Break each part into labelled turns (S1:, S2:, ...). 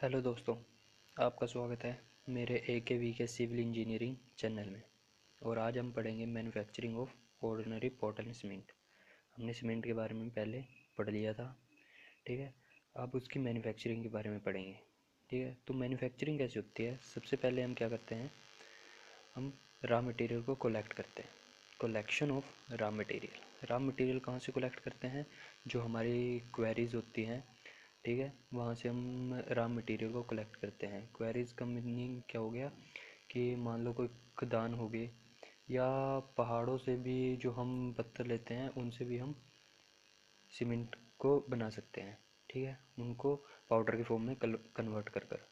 S1: Hello दोस्तों, आपका स्वागत है मेरे AKVK सिविल इंजीनियरिंग चैनल में। और आज हम पढ़ेंगे manufacturing of ordinary pot and cement. हमने सीमेंट के बारे में पहले पढ़ लिया था, ठीक है। अब उसकी मैन्युफैक्चरिंग के बारे में पढ़ेंगे, ठीक है। तो मैन्युफैक्चरिंग कैसे होती है? सबसे पहले हम क्या करते हैं, हम रॉ मटेरियल को कलेक्ट करते हैं। Collection of raw material. Raw material कहाँ से कलेक्ट करते हैं? जो हमारी क्वेरीज होती हैं, ठीक है, वहाँ से हम रॉ मटेरियल को कलेक्ट करते हैं। क्वेरीज का मीनिंग क्या हो गया कि मान लो कोई खदान हो गई, या पहाड़ों से भी जो हम पत्थर लेते हैं उनसे भी हम सीमेंट को बना सकते हैं, ठीक है, उनको पाउडर के फॉर्म में कन्वर्ट कर कर।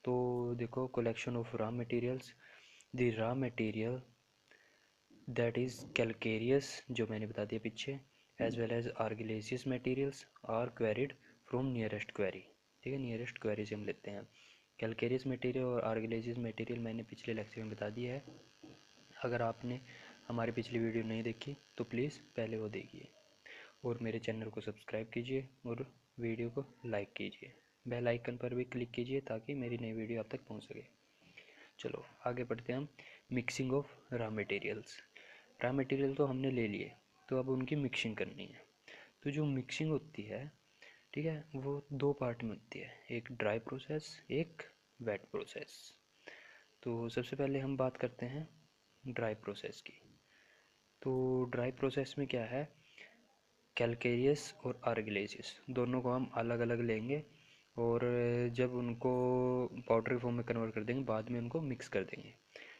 S1: तो देखो, collection of raw materials. The raw material that is calcareous, जो मैंने बता दिया पीछे, as well as argillaceous materials are quarried from nearest quarry, ठीक है। नियरेस्ट क्वेरी से हम लेते हैं कैलकेरियस मटेरियल और आर्गिलेसियस मटेरियल। मैंने पिछले लेक्चर में बता दिया है। अगर आपने हमारी पिछली वीडियो नहीं देखी तो प्लीज़ पहले वो देखिए, और मेरे चैनल को सब्सक्राइब कीजिए और वीडियो को लाइक कीजिए। बेल आइकन पर भी क्लिक कीजिए ताकि मेरी नई वीडियो आप तक पहुंच सके। चलो आगे बढ़ते हैं हम। Mixing of raw materials. Raw material तो हमने ले लिए, तो अब उनकी मिक्सिंग करनी है। तो जो मिक्सिंग होती है, ठीक है, वो दो पार्ट में होती है, एक ड्राई प्रोसेस, एक वेट प्रोसेस। तो सबसे पहले हम बात करते हैं ड्राई प्रोसेस की। तो ड्राई प्रोसेस में क्या है, कैलकेरियस और आर्गिलेसियस दोनों को हम अलग अलग लेंगे, और जब उनको पाउडर फॉर्म में कन्वर्ट कर देंगे, बाद में उनको मिक्स कर देंगे,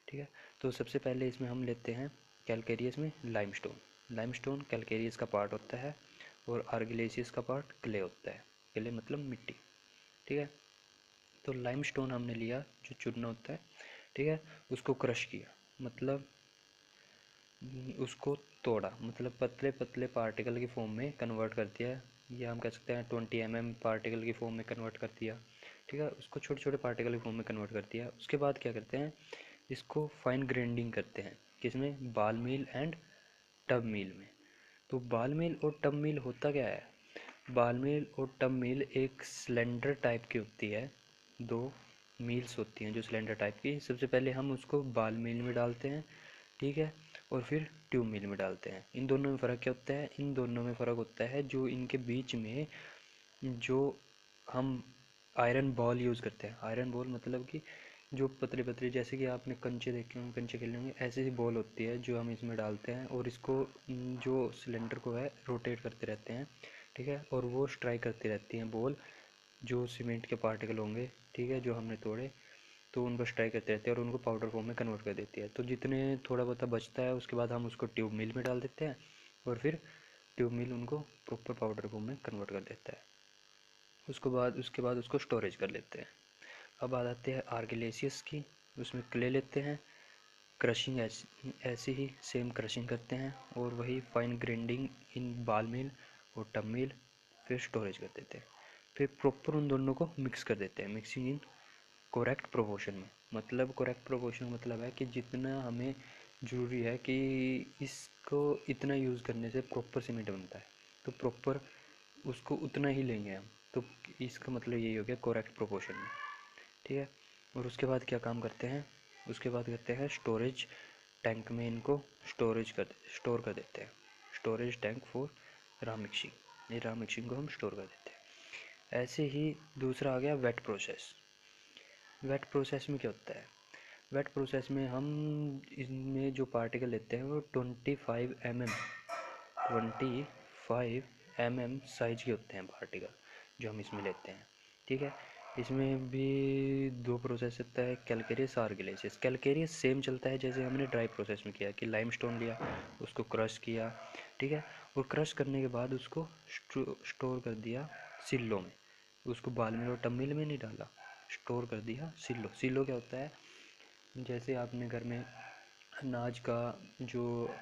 S1: ठीक है। तो सबसे पहले इसमें हम लेते हैं कैलकेरियस में लाइमस्टोन। लाइमस्टोन कैलकेरियस का पार्ट होता है और आर्गिलेसियस का पार्ट क्ले होता है। क्ले मतलब मिट्टी, ठीक है। तो लाइमस्टोन हमने लिया, जो चूना होता है, ठीक है, उसको क्रश किया, मतलब उसको तोड़ा, मतलब पतले पतले पार्टिकल की फॉर्म में कन्वर्ट कर दिया, या हम कह सकते हैं 20 mm पार्टिकल की फॉर्म में कन्वर्ट कर दिया, ठीक है। उसको छोटे छोटे पार्टिकल की फॉर्म में कन्वर्ट कर दिया। उसके बाद क्या करते हैं, इसको फाइन ग्राइंडिंग करते हैं। किसमें? बाल मिल एंड टब मिल में। तो बाल मिल और टब मिल होता क्या है? बाल मिल और टब मिल एक सिलेंडर टाइप की होती है, दो मिल्स होती हैं जो सिलेंडर टाइप की। सबसे पहले हम उसको बाल मिल में डालते हैं, ठीक है, और फिर ट्यूब मिल में डालते हैं। इन दोनों में फ़र्क क्या होता है? इन दोनों में फ़र्क होता है जो इनके बीच में जो हम आयरन बॉल यूज़ करते हैं। आयरन बॉल मतलब कि जो पतले पतले, जैसे कि आपने कंचे देखे होंगे, कंचे खेले होंगे, ऐसी ही बॉल होती है जो हम इसमें डालते हैं, और इसको जो सिलेंडर को है रोटेट करते रहते हैं, ठीक है, और वो स्ट्राइक करती रहती हैं बॉल, जो सीमेंट के पार्टिकल होंगे, ठीक है, जो हमने तोड़े, तो उनको स्ट्राइक करते रहते हैं और उनको पाउडर फॉर्म में कन्वर्ट कर देती है। तो जितने थोड़ा बहुत बचता है, उसके बाद हम उसको ट्यूब मिल में डाल देते हैं, और फिर ट्यूब मिल उनको प्रॉपर पाउडर फॉर्म में कन्वर्ट कर देता है। उसके बाद उसको स्टोरेज कर लेते हैं। अब आ जाते हैं आर्गिलेसियस की। उसमें क्ले लेते हैं, क्रशिंग ऐसे ही सेम क्रशिंग करते हैं, और वही फाइन ग्राइंडिंग इन बाल मिल और टब मिल, फिर स्टोरेज कर देते हैं। फिर प्रॉपर उन दोनों को मिक्स कर देते हैं, मिक्सिंग इन करेक्ट प्रोपोर्शन में। मतलब करेक्ट प्रोपोर्शन मतलब है कि जितना हमें ज़रूरी है कि इसको इतना यूज़ करने से प्रॉपर सीमेंट बनता है, तो प्रॉपर उसको उतना ही लेंगे हम। तो इसका मतलब यही हो गया करेक्ट प्रोपोर्शन में, ठीक है। और उसके बाद क्या काम करते हैं? उसके बाद करते हैं स्टोरेज टैंक में इनको स्टोर कर देते हैं। Storage tank for raw mixing. ये रॉ मिक्सिंग को हम स्टोर कर देते हैं। ऐसे ही दूसरा आ गया वेट प्रोसेस। वेट प्रोसेस में क्या होता है? वेट प्रोसेस में हम इसमें जो पार्टिकल लेते हैं वो 25 mm साइज के होते हैं पार्टिकल, जो हम इसमें लेते हैं, ठीक है। इसमें भी दो प्रोसेस होता है, कैलकेरियस आर्गिलेसियस। कैलकेरियस सेम चलता है जैसे हमने ड्राई प्रोसेस में किया, कि लाइमस्टोन लिया, उसको क्रश किया, ठीक है, और क्रश करने के बाद उसको स्टोर कर दिया सिल्लों में। उसको बाल मिल और टब मिल में नहीं डाला, स्टोर कर दिया सिलो। सिलो क्या होता है? जैसे आपने घर में अनाज का जो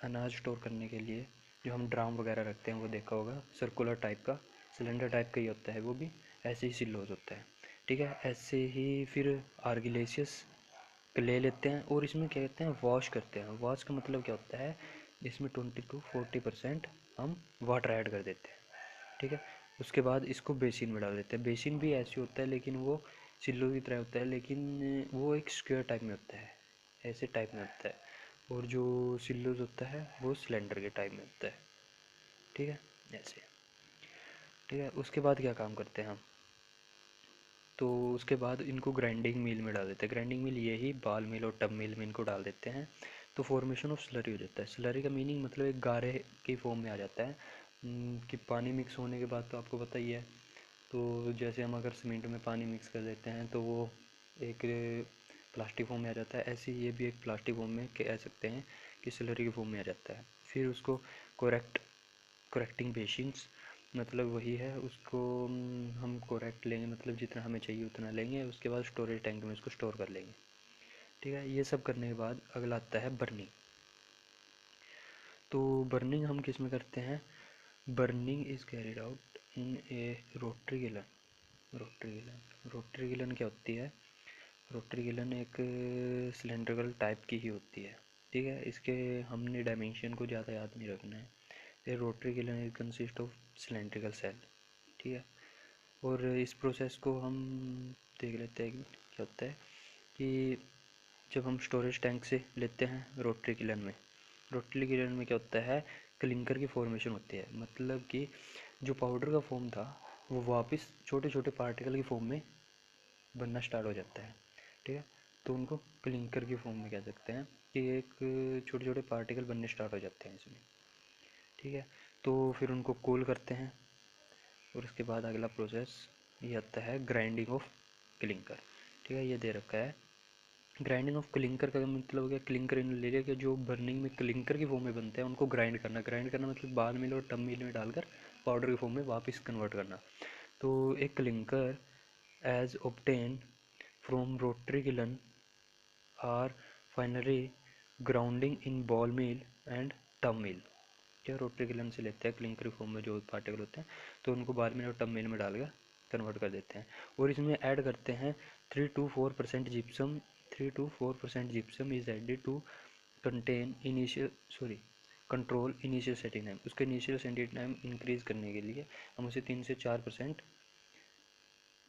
S1: अनाज स्टोर करने के लिए जो हम ड्राम वगैरह रखते हैं, वो देखा होगा, सर्कुलर टाइप का, सिलेंडर टाइप का ही होता है वो भी। ऐसे ही सिलोज होता है, ठीक है। ऐसे ही फिर आर्गिलेसियस ले लेते हैं, और इसमें क्या कहते हैं, वॉश करते हैं। वॉश का मतलब क्या होता है? इसमें 20 to 40% हम वाटर ऐड कर देते हैं, ठीक है। उसके बाद इसको बेसिन में डाल देते हैं। बेसिन भी ऐसे होता है लेकिन वो सिल्लो की तरह होता है, लेकिन वो एक स्क्वायर टाइप में होता है, ऐसे टाइप में होता है। और जो सिल्लोज होता है वो सिलेंडर के टाइप में होता है। ठीक है, ऐसे। ठीक है, उसके बाद क्या काम करते हैं हम, तो उसके बाद इनको ग्राइंडिंग मिल में डाल देते हैं। ग्राइंडिंग मिल यही बाल मिल और टब मिल में इनको डाल देते हैं, तो फॉर्मेशन ऑफ स्लरी हो जाता है। स्लरी का मीनिंग मतलब एक गारे की फॉर्म में आ जाता है, कि पानी मिक्स होने के बाद तो आपको पता ही है। तो जैसे हम अगर सीमेंट में पानी मिक्स कर देते हैं तो वो एक प्लास्टिक फॉर्म में आ जाता है, ऐसे ये भी एक प्लास्टिक फॉर्म में कह सकते हैं कि स्लरी की फॉर्म में आ जाता है। फिर उसको करेक्टिंग बेसिन्स मतलब वही है, उसको हम करेक्ट लेंगे, मतलब जितना हमें चाहिए उतना लेंगे, उसके बाद स्टोरेज टैंक में उसको स्टोर कर लेंगे। ठीक है, ये सब करने के बाद अगला आता है बर्निंग। तो बर्निंग हम किस में करते हैं, burning is carried out in a rotary kiln. Rotary kiln क्या होती है, रोटरी गिलन एक सिलेंड्रिकल टाइप की ही होती है। ठीक है, इसके हमने डायमेंशन को ज़्यादा याद नहीं रखना है। A rotary kiln is consist of cylindrical shell. ठीक है, और इस प्रोसेस को हम देख लेते हैं क्या होता है कि जब हम स्टोरेज टैंक से लेते हैं रोटरी किलन में, रोटरी किलन में क्या होता है, क्लिंकर की फॉर्मेशन होती है। मतलब कि जो पाउडर का फॉर्म था वो वापस छोटे छोटे पार्टिकल की फॉर्म में बनना स्टार्ट हो जाता है। ठीक है, तो उनको क्लिंकर की फॉर्म में कह सकते हैं कि एक छोटे छोटे पार्टिकल बनने स्टार्ट हो जाते हैं इसमें। ठीक है, तो फिर उनको कूल करते हैं, और उसके बाद अगला प्रोसेस ये आता है ग्राइंडिंग ऑफ क्लिंकर। ठीक है, ये दे रखा है। ग्राइंडिंग ऑफ क्लिंकर का मतलब हो गया, क्लिंकर इन ले के जो बर्निंग में क्लिंकर की फॉर्म में बनते हैं उनको ग्राइंड करना। ग्राइंड करना मतलब बाल मिल और टब मिल में डालकर पाउडर की फॉर्म में वापस कन्वर्ट करना। तो एक clinker as obtain from rotary kiln are finally grounding in ball mill and tube mill. क्या रोटरी किलन से लेते हैं क्लिंकर फॉर्म में जो पार्टिकल होते हैं, तो उनको बाल मिल और टब मिल में डालकर कन्वर्ट कर देते हैं, और इसमें ऐड करते हैं 3 to 4% gypsum. 3 to 4% gypsum is added to contain initial control initial setting time. उसका इनिशियल सेटिंग टाइम इंक्रीज करने के लिए हम उसे 3 से 4%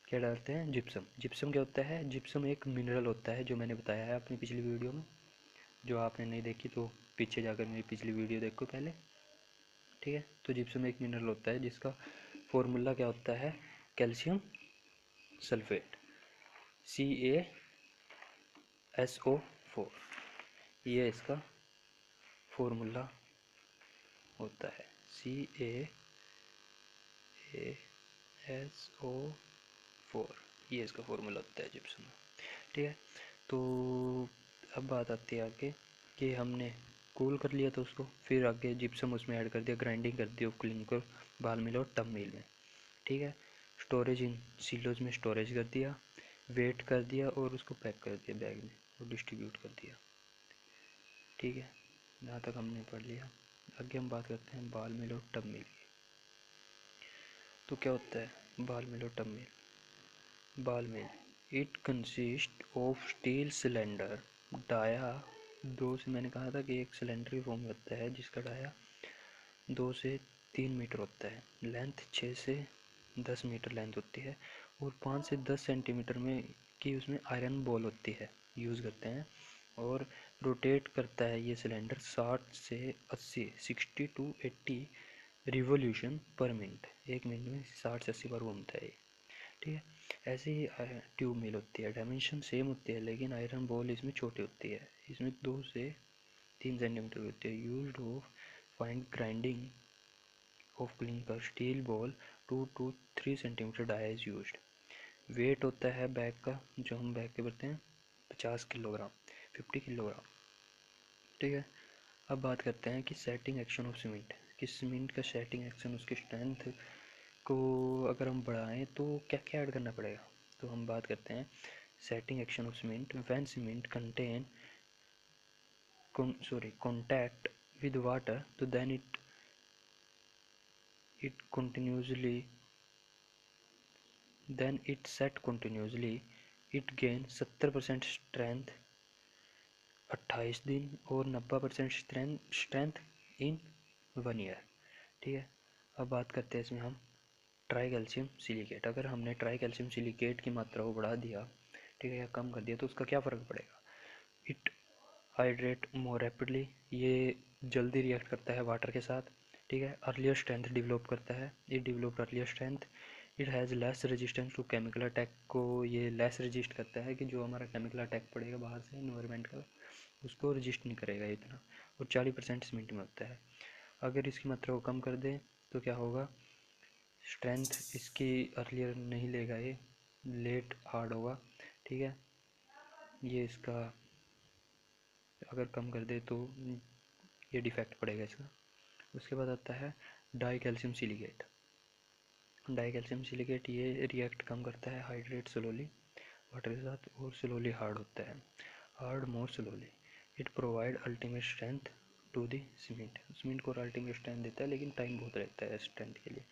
S1: क्या डालते हैं, जिप्सम। जिप्सम क्या होता है, जिप्सम एक मिनरल होता है जो मैंने बताया है अपनी पिछली वीडियो में। जो आपने नहीं देखी तो पीछे जाकर मेरी पिछली वीडियो देखो पहले। ठीक है, तो जिप्सम एक मिनरल होता है जिसका फॉर्मूला क्या होता है, कैल्शियम सल्फेट, CaSO4। ये इसका फॉर्मूला होता है, CaSO4। ये इसका फॉर्मूला होता है जिप्सम। ठीक है, तो अब बात आती है आगे कि हमने कूल कर लिया था उसको, फिर आगे जिप्सम उसमें ऐड कर दिया, ग्राइंडिंग कर दी क्लिंकर बाल मिल और टब मिल में। ठीक है, स्टोरेज इन सिलोज में स्टोरेज कर दिया, वेट कर दिया और उसको पैक कर दिया बैग में और डिस्ट्रीब्यूट कर दिया। ठीक है, यहाँ तक हमने पढ़ लिया। आगे हम बात करते हैं बाल मिल और टब मिल की। तो क्या होता है बाल मिल और tube mill. Ball mill, it consist of steel cylinder dia, दो से मैंने कहा था कि एक सिलेंडर की फॉर्म में होता है जिसका डाया 2 से 3 मीटर होता है, लेंथ 6 से 10 मीटर लेंथ होती है, और 5 से 10 सेंटीमीटर में की उसमें आयरन बॉल होती है, यूज़ करते हैं। और रोटेट करता है ये cylinder 60 to 80 revolution per minute, 1 minute में 60 से 80 बार घूमता है ये। ठीक है, ऐसे ही ट्यूब मिल होती है, डायमेंशन सेम होती है लेकिन आयरन बॉल इसमें छोटी होती है, इसमें 2 से 3 सेंटीमीटर होती है। Used of fine grinding of clinker steel ball 2 to 3 centimetre dia is used. Weight होता है बैग का, जो हम बैग के भरते हैं 50 किलोग्राम, 50 किलोग्राम। ठीक है, अब बात करते हैं कि सेटिंग एक्शन ऑफ सीमेंट, कि सीमेंट का सेटिंग एक्शन, उसकी स्ट्रेंथ को अगर हम बढ़ाएं तो क्या क्या ऐड करना पड़ेगा। तो हम बात करते हैं setting action of cement when cement contain contact with water, तो then it continuously then it set continuously, it gain 70% strength 28 दिन और 90% स्ट्रेंथ इन 1 ईयर। ठीक है, अब बात करते हैं इसमें हम ट्राई कैल्शियम सिलिकेट। अगर हमने ट्राई कैल्शियम सिलिकेट की मात्रा को बढ़ा दिया, ठीक है, या कम कर दिया, तो उसका क्या फ़र्क पड़ेगा? इट हाइड्रेट मोर रैपिडली, ये जल्दी रिएक्ट करता है वाटर के साथ, ठीक है। अर्लियर स्ट्रेंथ डेवलप करता है, it developed earlier strength. It has less resistance to chemical attack, को ये लेस रजिस्ट करता है कि जो हमारा केमिकल अटैक पड़ेगा बाहर से इन्वायरमेंट का, उसको रजिस्ट नहीं करेगा इतना। और 40% सीमेंट में होता है। अगर इसकी मात्रा को कम कर दें तो क्या होगा? स्ट्रेंथ इसकी अर्लियर नहीं लेगा, ये लेट हार्ड होगा, ठीक है। ये इसका अगर कम कर दे तो ये डिफेक्ट पड़ेगा इसका। उसके बाद आता है die calcium silicate. Die calcium silicate ये रिएक्ट कम करता है, हाइड्रेट स्लोली वाटर के साथ, और स्लोली हार्ड होता है, hard more slowly. It provide ultimate strength to the cement, cement को अल्टीमेट स्ट्रेंथ देता है, लेकिन टाइम बहुत रहता है स्ट्रेंथ के लिए।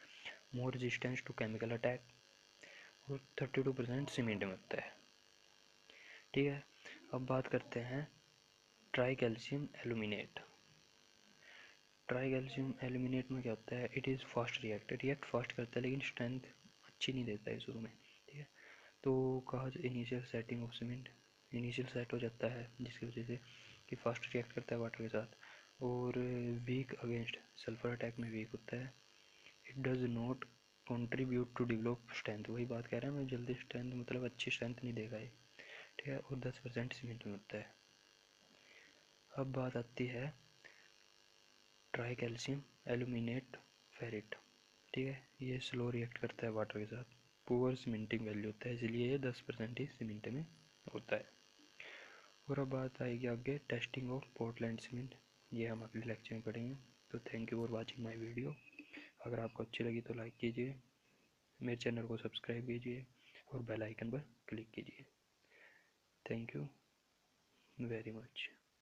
S1: More resistance to chemical attack, और 32% सीमेंट में होता है, ठीक है। अब बात करते हैं try calcium aluminate. Try calcium aluminate में क्या होता है? It is fast react fast करता है, लेकिन स्ट्रेंथ अच्छी नहीं देता है शुरू में, ठीक है। तो कहा initial setting of cement, initial set हो जाता है जिसकी वजह से कि फास्ट रिएक्ट करता है वाटर के साथ, और वीक अगेंस्ट सल्फर अटैक में वीक होता है। It does not contribute to develop strength, वही बात कह रहा है मैं, जल्दी स्ट्रेंथ मतलब अच्छी स्ट्रेंथ नहीं देगा ये, ठीक है। और 10% सीमेंट में होता है। अब बात आती है ट्राई कैल्शियम एल्यूमिनेट फेरिट, ठीक है। ये स्लो रिएक्ट करता है वाटर के साथ, पुअर सीमेंटिंग वैल्यू होता है, इसलिए ये 10% ही सीमेंट में होता है। और अब बात आएगी आगे टेस्टिंग ऑफ पोर्टलैंड सीमेंट, ये हम अगले लेक्चर में पढ़ेंगे। तो thank you for watching my video. अगर आपको अच्छी लगी तो लाइक कीजिए, मेरे चैनल को सब्सक्राइब कीजिए, और बेल आइकन पर क्लिक कीजिए। Thank you very much.